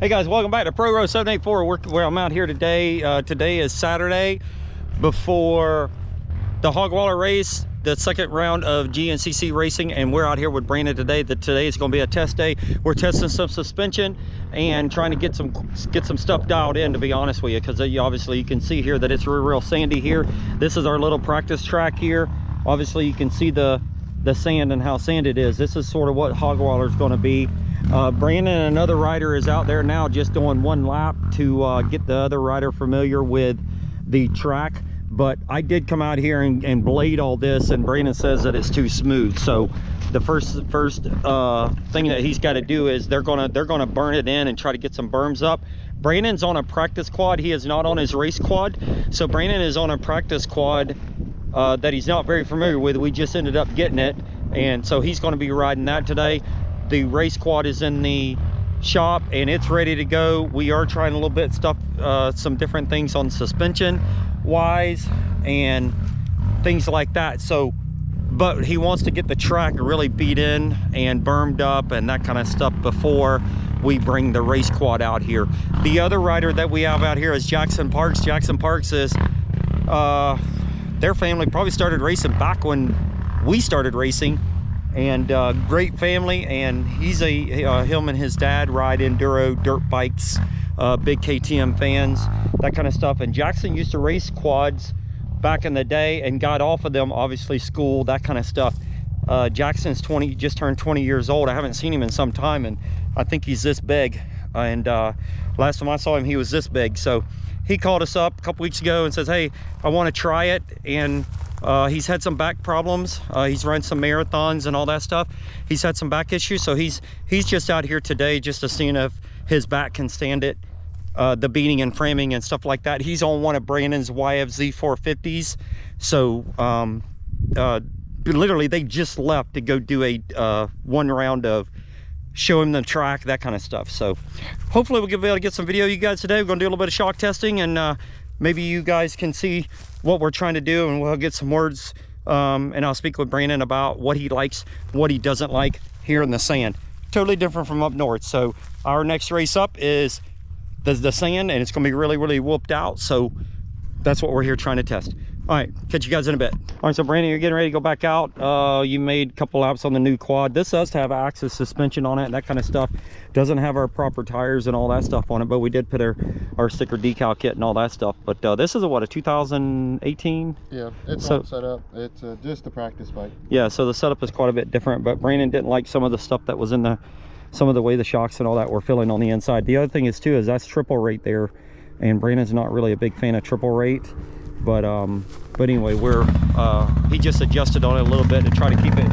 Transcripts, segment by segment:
Hey guys, welcome back to Pro Row 784. Where I'm out here today. Today is Saturday before the hog waller race, the second round of Gncc racing, and we're out here with Brandon today. Today is going to be a test day. We're testing some suspension and trying to get some stuff dialed in, to be honest with you, because obviously you can see here that it's real sandy here. This is our little practice track here. Obviously you can see the sand and how sand it is. This is sort of what hog waller is going to be. Brandon and another rider is out there now just doing one lap to get the other rider familiar with the track. But I did come out here and blade all this, and Brandon says that it's too smooth. So the first thing that he's got to do is they're gonna burn it in and try to get some berms up. Brandon's on a practice quad. He is not on his race quad. So Brandon is on a practice quad that he's not very familiar with. We just ended up getting it, and so he's going to be riding that today. The race quad is in the shop and it's ready to go. We are trying a little bit stuff, some different things on suspension wise and things like that. So, but he wants to get the track really beat in and bermed up and that kind of stuff before we bring the race quad out here. The other rider that we have out here is Jackson Parks. Jackson Parks is their family probably started racing back when we started racing, and great family. And he's him and his dad ride enduro dirt bikes, big KTM fans, that kind of stuff. And Jackson used to race quads back in the day and got off of them, obviously school, that kind of stuff. Jackson's just turned 20 years old. I haven't seen him in some time, and I think he's this big. And last time I saw him, he was this big. So he called us up a couple weeks ago and says, hey, I want to try it. And he's had some back problems. He's run some marathons and all that stuff. He's had some back issues, so he's just out here today just to see if his back can stand it, the beating and framing and stuff like that. He's on one of Brandon's YFZ 450s. So literally they just left to go do a one round of show him the track, that kind of stuff. So hopefully we'll be able to get some video of you guys today. We're going to do a little bit of shock testing, and maybe you guys can see what we're trying to do, and we'll get some words, and I'll speak with Brandon about what he likes, what he doesn't like here in the sand. Totally different from up north. So our next race up is the sand, and it's going to be really, really whooped out. So that's what we're here trying to test. All right, catch you guys in a bit. All right, so Brandon, you're getting ready to go back out. You made a couple laps on the new quad. This does have axis suspension on it and that kind of stuff. Doesn't have our proper tires and all that stuff on it, but we did put our sticker decal kit and all that stuff. But this is a 2018? Yeah, it's all set up. It's just a practice bike. Yeah, so the setup is quite a bit different, but Brandon didn't like some of the stuff that was in some of the way the shocks and all that were filling on the inside. The other thing is too, is that's triple rate there, and Brandon's not really a big fan of triple rate. But anyway, he just adjusted on it a little bit to try to keep it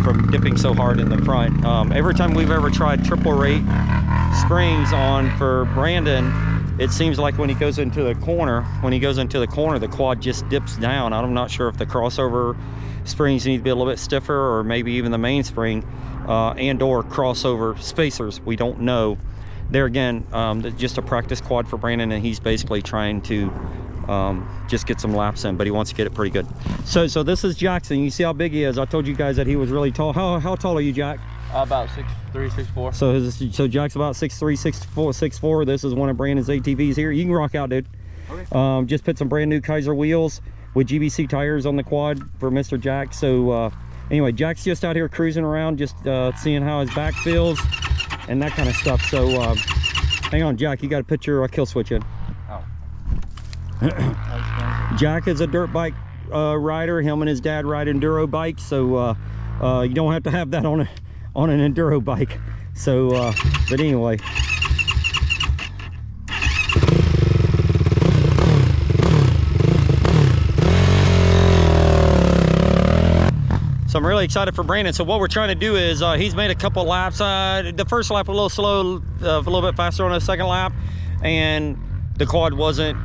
from dipping so hard in the front. Every time we've ever tried triple rate springs on for Brandon, it seems like when he goes into the corner, the quad just dips down. I'm not sure if the crossover springs need to be a little bit stiffer, or maybe even the mainspring and or crossover spacers. We don't know. There again, just a practice quad for Brandon, and he's basically trying to just get some laps in, but he wants to get it pretty good. So this is Jackson. You see how big he is. I told you guys that he was really tall. How tall are you, Jack? About 6'3", 6'4". So Jack's about 6'3", 6'4". This is one of Brandon's ATVs here. You can rock out, dude. Okay. Just put some brand new Kaiser wheels with GBC tires on the quad for Mr. Jack. So anyway, Jack's just out here cruising around, just seeing how his back feels and that kind of stuff. So hang on, Jack, you got to put your kill switch in. Jack is a dirt bike rider. Him and his dad ride enduro bikes, so you don't have to have that on an enduro bike. So but anyway, so I'm really excited for Brandon. So what we're trying to do is he's made a couple laps. The first lap a little slow, a little bit faster on the second lap, and the quad wasn't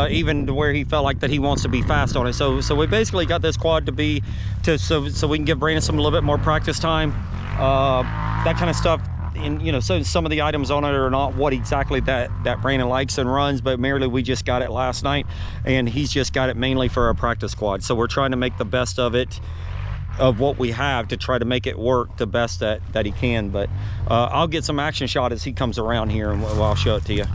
even to where he felt like that he wants to be fast on it. So we basically got this quad so we can give Brandon a little bit more practice time, that kind of stuff. And so some of the items on it are not what exactly that Brandon likes and runs, but merely we just got it last night, and he's just got it mainly for a practice quad. So we're trying to make the best of it of what we have to try to make it work the best that he can. But I'll get some action shot as he comes around here, and I'll show it to you.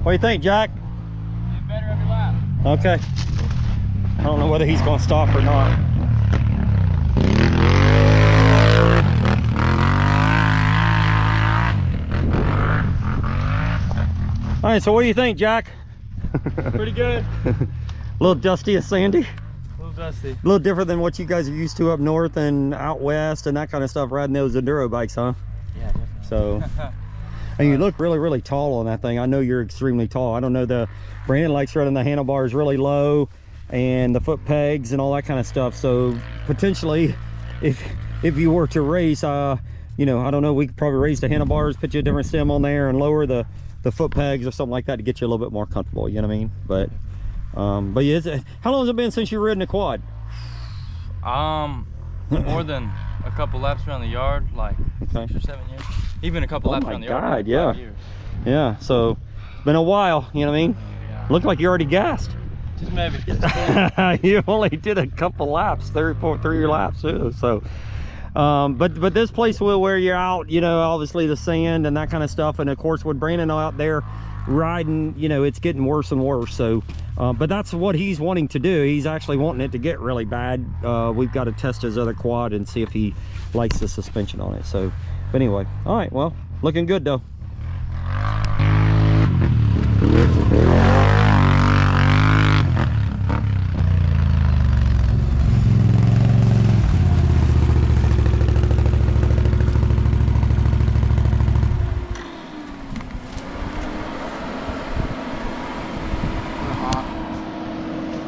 What do you think, Jack? Get better every lap. Okay. I don't know whether he's going to stop or not. All right, so what do you think, Jack? Pretty good. A little dusty and sandy. A little dusty. A little different than what you guys are used to up north and out west and that kind of stuff, riding those enduro bikes, huh? Yeah, definitely. So. And you look really, really tall on that thing. I know you're extremely tall. I don't know, Brandon likes running the handlebars really low and the foot pegs and all that kind of stuff. So potentially, if you were to race, you know, I don't know, we could probably raise the handlebars, put you a different stem on there and lower the foot pegs or something like that to get you a little bit more comfortable, you know what I mean? But yeah, how long has it been since you've ridden a quad? More than a couple laps around the yard, like 6 or 7 years. Even a couple laps around the yard. Oh my God, yeah. 5 years. Yeah, so it's been a while, you know what I mean? Yeah. Look like you're already gassed. Just maybe. You only did a couple laps, 3 laps too. So, but this place will wear you out, you know, obviously the sand and that kind of stuff. And of course, with Brandon out there riding, you know, it's getting worse and worse. So, but that's what he's wanting to do. He's actually wanting it to get really bad. We've got to test his other quad and see if he likes the suspension on it. So, but anyway, all right, well, looking good though.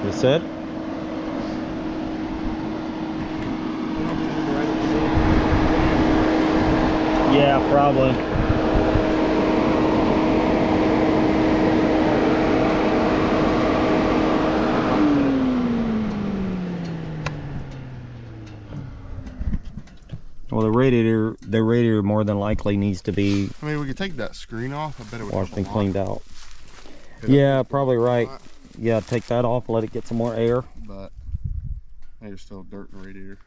You said? Yeah, probably. Well, the radiator more than likely needs to be, I mean, we could take that screen off. I bet it would washed help a and lot. cleaned out. It'll Yeah, help probably a right. lot, Yeah, take that off, let it get some more air. But there's still dirt in the radiator.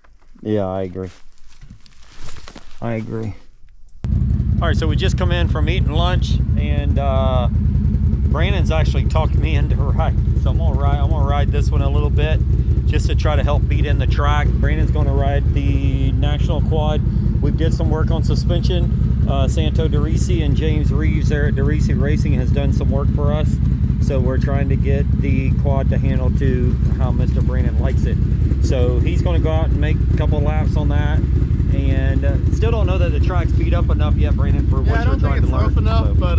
Yeah, I agree. I agree. All right, so we just come in from eating lunch, and Brandon's actually talked me into riding. So I'm gonna ride this one a little bit, just to try to help beat in the track. Brandon's gonna ride the National Quad. We did some work on suspension. Santo DeRisi and James Reeves there at DeRisi Racing has done some work for us. So we're trying to get the quad to handle to how Mr. Brandon likes it. So he's going to go out and make a couple of laps on that. And still don't know that the track's beat up enough yet, Brandon, for what you're trying to learn. I don't think it's rough enough, so. but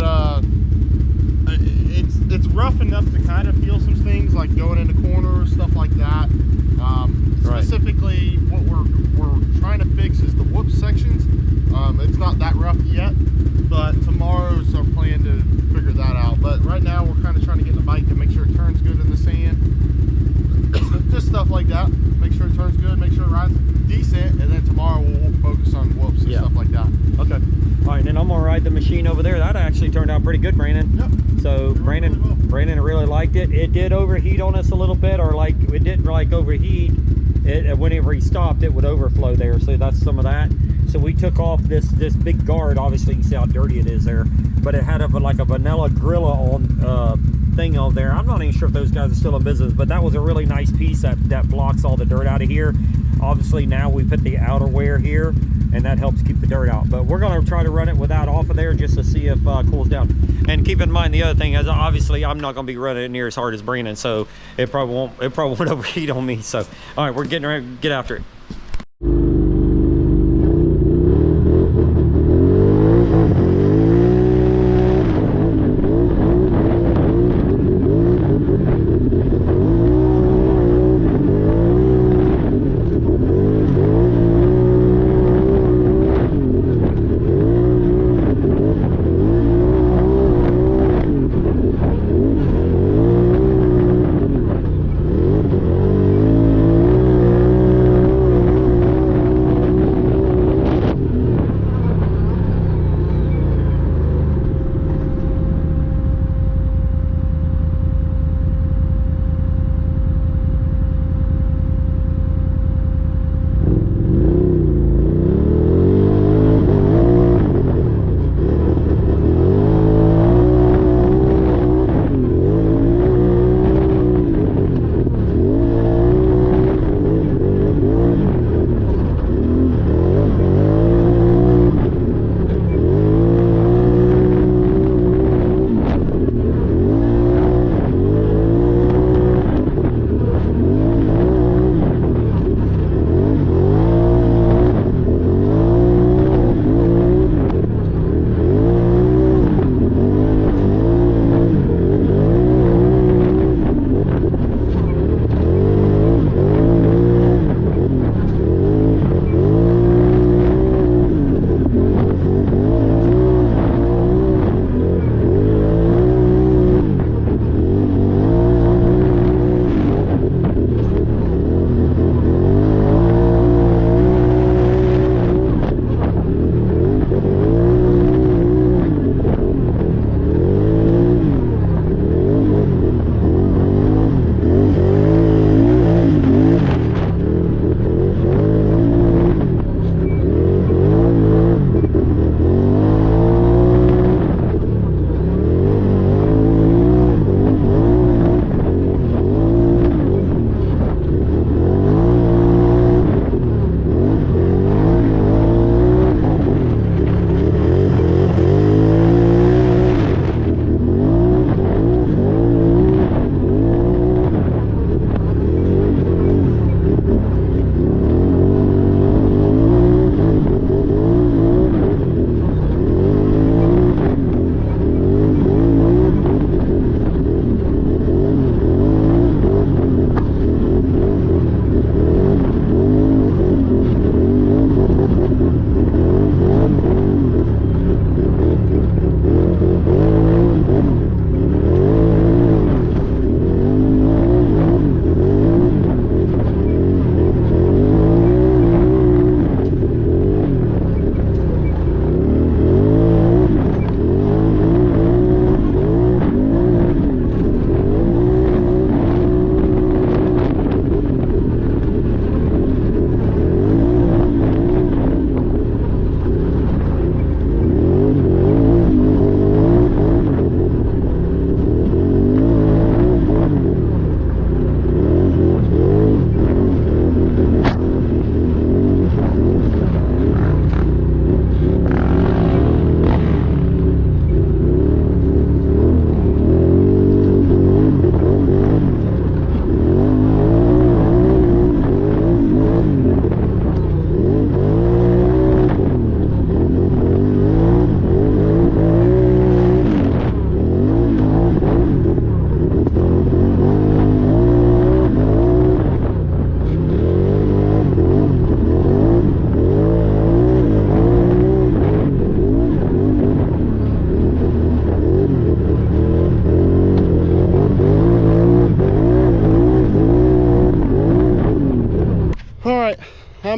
it's rough enough to kind of feel some things like going into corners, stuff like that. Right. Specifically, what we're trying to fix is the whoop sections. It's not that rough yet, but tomorrow's our plan to figure that out. But right now, we're kind of trying to get the bike to make sure it turns good in the sand. Just stuff like that. Make sure it turns good, make sure it rides decent, and then tomorrow we'll focus on whoops and stuff like that. Okay. All right, then I'm gonna ride the machine over there. That actually turned out pretty good, Brandon. Yep. So Brandon really liked it. It did overheat on us a little bit, or like it didn't like overheat. Whenever he stopped, it would overflow there. So that's some of that. So we took off this big guard. Obviously, you can see how dirty it is there. But it had like a vanilla Gorilla on thing over there. I'm not even sure if those guys are still in business, but that was a really nice piece that blocks all the dirt out of here. Obviously, now we put the outerwear here, and that helps keep the dirt out. But we're going to try to run it without off of there just to see if it cools down. And keep in mind the other thing is, obviously, I'm not going to be running it near as hard as Brandon, so it probably won't overheat on me. So, all right, we're getting ready to get after it.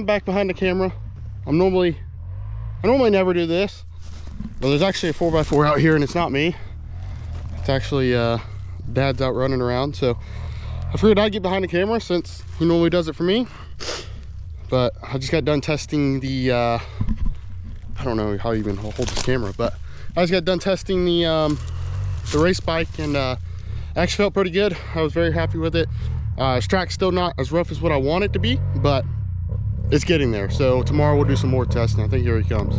back behind the camera. I normally never do this, but there's actually a 4x4 out here, and it's not me. It's actually Dad's out running around, so I figured I'd get behind the camera since he normally does it for me. But I just got done testing the I don't know how you even hold this camera, but I just got done testing the race bike, and actually felt pretty good. I was very happy with it. This track's still not as rough as what I want it to be, but it's getting there. So tomorrow we'll do some more testing. I think here he comes.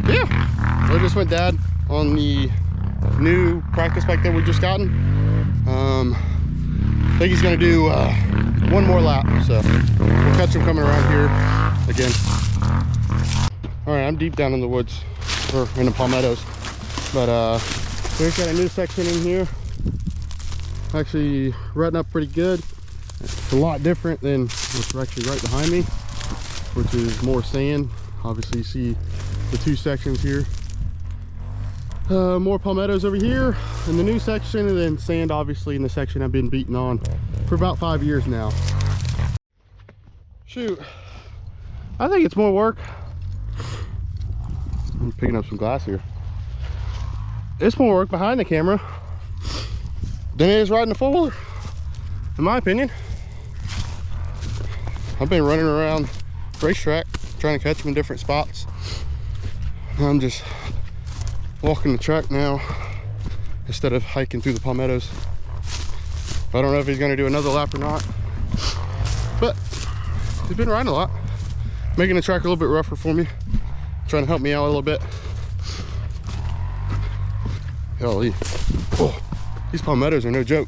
Yeah, so I just went Dad on the new practice bike that we just gotten. I think he's gonna do one more lap, so we'll catch him coming around here again. All right, I'm deep down in the woods, or in the palmettos, but we've got a new section in here. Actually rutting up pretty good. It's a lot different than what's actually right behind me, which is more sand. Obviously you see the two sections here. More palmettos over here in the new section, and then sand obviously in the section I've been beating on for about 5 years now. Shoot, I think it's more work. I'm picking up some glass here. It's more work behind the camera than it is riding the four-wheeler, in my opinion. I've been running around racetrack trying to catch them in different spots. I'm just walking the track now instead of hiking through the palmettos. I don't know if he's going to do another lap or not, but he's been riding a lot, making the track a little bit rougher for me, trying to help me out a little bit. Golly, oh, these palmettos are no joke.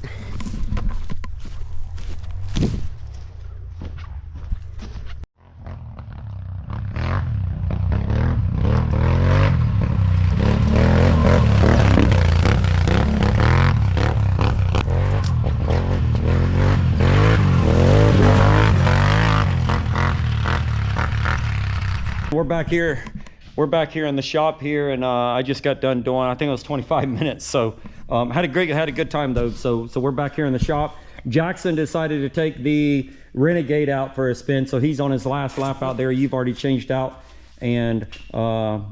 We're back here in the shop here, and I just got done doing, I think it was 25 minutes. So had a good time though. So we're back here in the shop. Jackson decided to take the Renegade out for a spin, so he's on his last lap out there. You've already changed out, and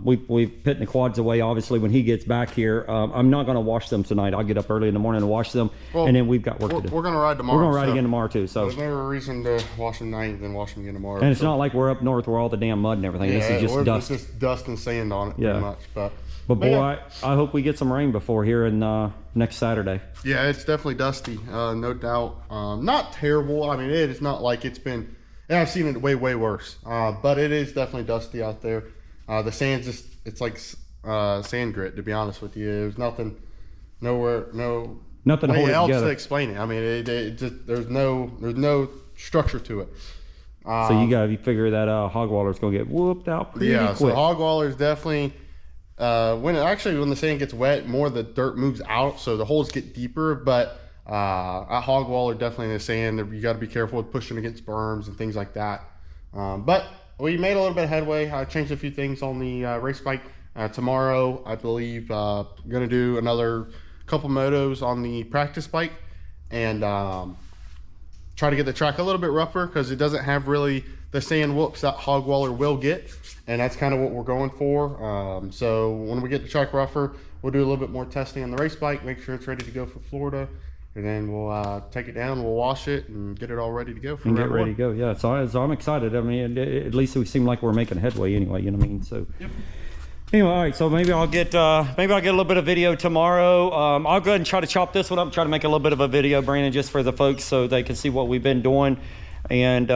we've putting the quads away obviously when he gets back here. I'm not going to wash them tonight. I'll get up early in the morning to wash them, and then we've got work to do. We're going to ride tomorrow. We're going to ride again tomorrow too. So there's no reason to wash them tonight and then wash them again tomorrow. And it's not like we're up north where all the damn mud and everything. Yeah, this is just dust. It's just dust and sand on it, pretty much. But boy, yeah. I hope we get some rain before here in next Saturday. Yeah, it's definitely dusty, no doubt. Not terrible. I mean, it is not like it's been, and I've seen it way worse, but it is definitely dusty out there. The sand's just, it's like sand grit, to be honest with you. There's nothing else to explain it. I mean, it just, there's no structure to it. So you figure that hog waller's gonna get whooped out pretty quick. So hog waller's definitely, when the sand gets wet, more of the dirt moves out, so the holes get deeper. But at hog waller, definitely in the sand, you got to be careful with pushing against berms and things like that. But we made a little bit of headway. I changed a few things on the race bike. Tomorrow, I believe, I'm gonna do another couple motos on the practice bike, and try to get the track a little bit rougher, because it doesn't have really the sand whoops that hog waller will get, and that's kind of what we're going for. So when we get the track rougher, we'll do a little bit more testing on the race bike, make sure it's ready to go for Florida, and then we'll take it down, we'll wash it, and get it all ready to go for get ready to go. Yeah, so I'm excited. I mean, at least we seem like we're making headway anyway, you know what I mean? So yep. Anyway, all right, so maybe I'll get a little bit of video tomorrow. I'll go ahead and try to chop this one up, try to make a little bit of a video, Brandon, just for the folks so they can see what we've been doing. And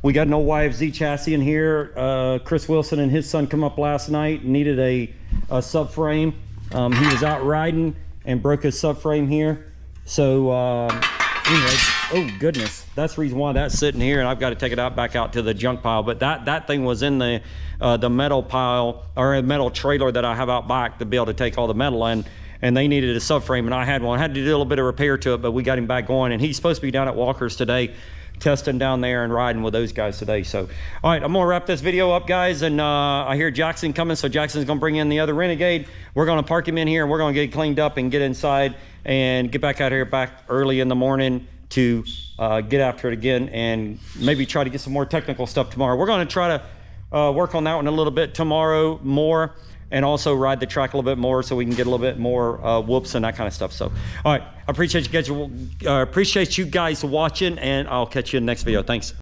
we got an old YFZ chassis in here. Chris Wilson and his son come up last night, needed a subframe. He was out riding and broke his subframe here. So anyway, oh goodness, that's the reason why that's sitting here, and I've got to take it back out to the junk pile. But that thing was in the metal pile, or a metal trailer that I have out back to be able to take all the metal in. And they needed a subframe, and I had one. I had to do a little bit of repair to it, but we got him back going, and he's supposed to be down at Walker's today testing down there and riding with those guys today. So, all right, I'm gonna wrap this video up, guys, and I hear Jackson coming, so Jackson's gonna bring in the other Renegade. We're gonna park him in here, and we're gonna get cleaned up and get inside and get back out here back early in the morning to get after it again and maybe try to get some more technical stuff tomorrow. We're gonna try to work on that one a little bit tomorrow more, and also ride the track a little bit more so we can get a little bit more whoops and that kind of stuff. So, all right, I appreciate you guys watching, and I'll catch you in the next video. Thanks.